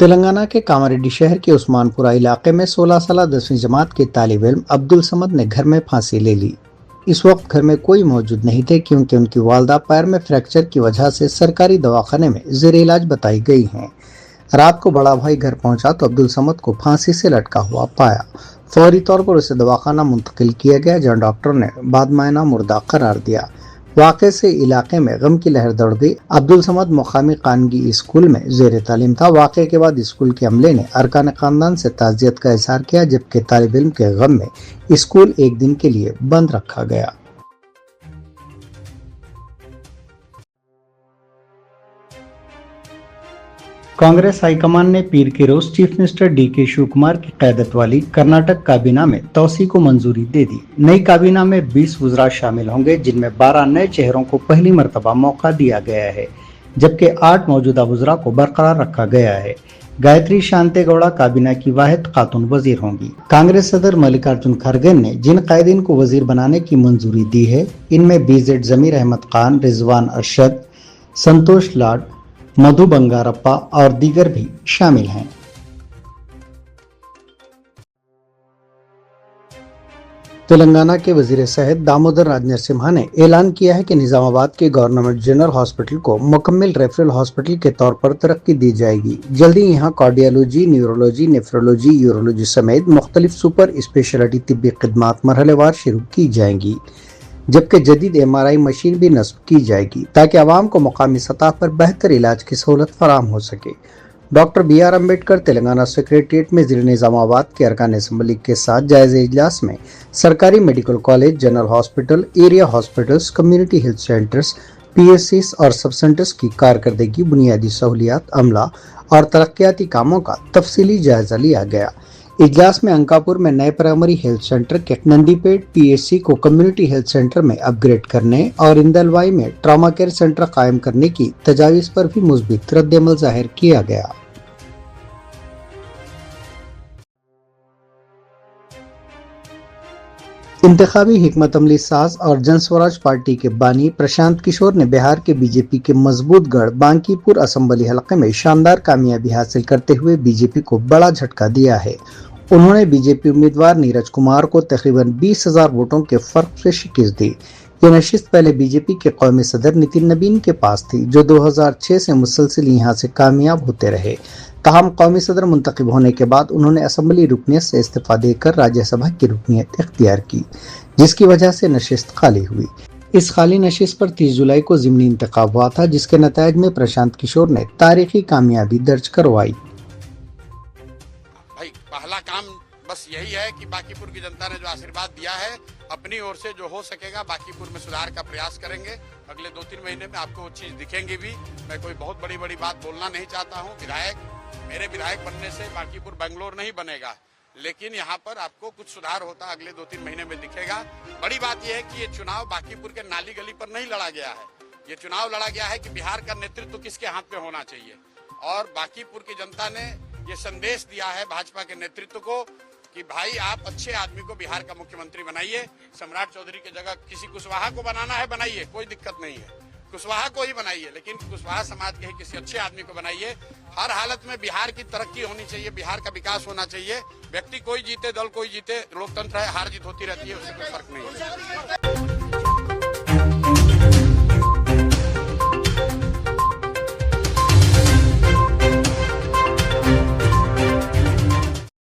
تلنگانہ کے کاماریڈی شہر کے عثمان پورہ علاقے میں 16 سالہ 10ویں جماعت کے طالب علم عبدالصمد نے گھر میں پھانسی لے لی۔ اس وقت گھر میں کوئی موجود نہیں تھے کیونکہ ان کی والدہ پیر میں فریکچر کی وجہ سے سرکاری دواخانے میں زیر علاج بتائی گئی ہیں۔ رات کو بڑا بھائی گھر پہنچا تو عبدالصمد کو پھانسی سے لٹکا ہوا پایا۔ فوری طور پر اسے دواخانہ منتقل کیا گیا جہاں ڈاکٹر نے بعد معائنہ مردہ قرار دیا۔ واقعے سے علاقے میں غم کی لہر دوڑ گئی۔ عبدالصمد مقامی خانگی اسکول میں زیر تعلیم تھا۔ واقعے کے بعد اسکول کے عملے نے ارکان خاندان سے تعزیت کا اظہار کیا جبکہ طالب علم کے غم میں اسکول ایک دن کے لیے بند رکھا گیا۔ کانگریس ہائی کمان نے پیر کے روز چیف منسٹر ڈی کے شیو کمار کی قیادت والی کرناٹک کابینہ میں توسیع کو منظوری دے دی۔ نئی کابینہ میں 20 وزراء شامل ہوں گے جن میں 12 نئے چہروں کو پہلی مرتبہ موقع دیا گیا ہے جبکہ 8 موجودہ وزراء کو برقرار رکھا گیا ہے۔ گایتری شانتے گوڑا کابینہ کی واحد خاتون وزیر ہوں گی۔ کانگریس صدر ملکارجن کھڑگے نے جن قائدین کو وزیر بنانے کی منظوری دی ہے ان میں BZ ضمیر احمد خان، رضوان ارشد، سنتوش لاڈ، مدھو بنگارپا اور دیگر بھی شامل ہیں۔ تلنگانہ کے وزیر صحت دامودر راج نرسمہا نے اعلان کیا ہے کہ نظام آباد کے گورنمنٹ جنرل ہاسپٹل کو مکمل ریفرل ہاسپٹل کے طور پر ترقی دی جائے گی۔ جلدی یہاں کارڈیالوجی، نیورولوجی، نیفرولوجی، یورولوجی سمیت مختلف سپر اسپیشلٹی طبی خدمات مرحلے وار شروع کی جائیں گی جبکہ جدید MRI مشین بھی نصب کی جائے گی تاکہ عوام کو مقامی سطح پر بہتر علاج کی سہولت فراہم ہو سکے۔ Doctor BR Ambedkar Telangana secretariat میں ضلع نظام آباد کے ارکان اسمبلی کے ساتھ جائزہ اجلاس میں سرکاری medical college, general hospital, area hospitals, community health centres, PSCs اور سب سینٹرز کی کارکردگی، بنیادی سہولیات، عملہ اور ترقیاتی کاموں کا تفصیلی جائزہ لیا گیا۔ اجلاس میں انکاپور میں نئے پرائمری ہیلتھ سینٹر کے نندی پیٹ PSC کو کمیونٹی ہیلتھ سینٹر میں اپ گریڈ کرنے اور اندلوائی میں ٹراما کیئر سینٹر قائم کرنے کی تجاویز پر بھی مثبت رد عمل ظاہر کیا گیا۔ انتخابی حکمت عملی ساز اور جن سوراج پارٹی کے بانی پرشانت کشور نے بہار کے BJP کے مضبوط گڑھ بانکی پور اسمبلی حلقے میں شاندار کامیابی حاصل کرتے ہوئے BJP کو بڑا جھٹکا دیا ہے۔ انہوں نے BJP امیدوار نیرج کمار کو تقریباً 20,000 ووٹوں کے فرق سے شکست دی۔ یہ نشست پہلے BJP کے قومی صدر نتن نبین کے پاس تھی جو 2006 سے مسلسل یہاں سے کامیاب ہوتے رہے۔ تاہم قومی صدر منتخب ہونے کے بعد انہوں نے اسمبلی رکنیت سے استعفیٰ دے کر راجیہ سبھا کی رکنیت اختیار کی جس کی وجہ سے نشست خالی ہوئی۔ اس خالی نشست پر 30 جولائی کو ضمنی انتخاب ہوا تھا جس کے نتائج میں پرشانت کشور نے تاریخی کامیابی درج کروائی۔ پہلا کام بس یہی ہے کہ باقی پور کی جنتا نے جو آشیرواد دیا ہے اپنی اور سے جو ہو سکے گا باقی پور میں سدھار کا پریاس کریں گے۔ اگلے 2-3 مہینے میں آپ کو وہ چیز دکھیں گی بھی۔ میں کوئی بہت بڑی بات بولنا نہیں چاہتا ہوں۔ میرے ودھائک بننے سے باقی پور بنگلور نہیں بنے گا لیکن یہاں پر آپ کو کچھ سدھار ہوتا اگلے 2-3 مہینے میں دکھے گا۔ بڑی بات یہ ہے کہ یہ چناؤ باقی پور کے نالی گلی پر نہیں لڑا گیا ہے۔ یہ چناؤ لڑا گیا ہے کہ بہار کا نیترتو کس کے ہاتھ میں ہونا چاہیے اور باقی پور کی جنتا نے یہ سندیش دیا ہے بھاجپا کے نیترتو کو کہ بھائی آپ اچھے آدمی کو بہار کا مکھیہ منتری بنائیے۔ سمراٹ چودھری کی جگہ کسی کشواہا کو بنانا ہے بنائیے، کوئی دقت نہیں ہے، کشواہا کو ہی بنائیے لیکن کشواہا سماج کے ہی کسی اچھے آدمی کو بنائیے۔ ہر حالت میں بہار کی ترقی ہونی چاہیے، بہار کا وکاس ہونا چاہیے۔ ویکتی کوئی جیتے، دل کوئی جیتے، لوکتنتر ہے، ہار جیت ہوتی رہتی ہے، اس سے کوئی فرق نہیں ہے۔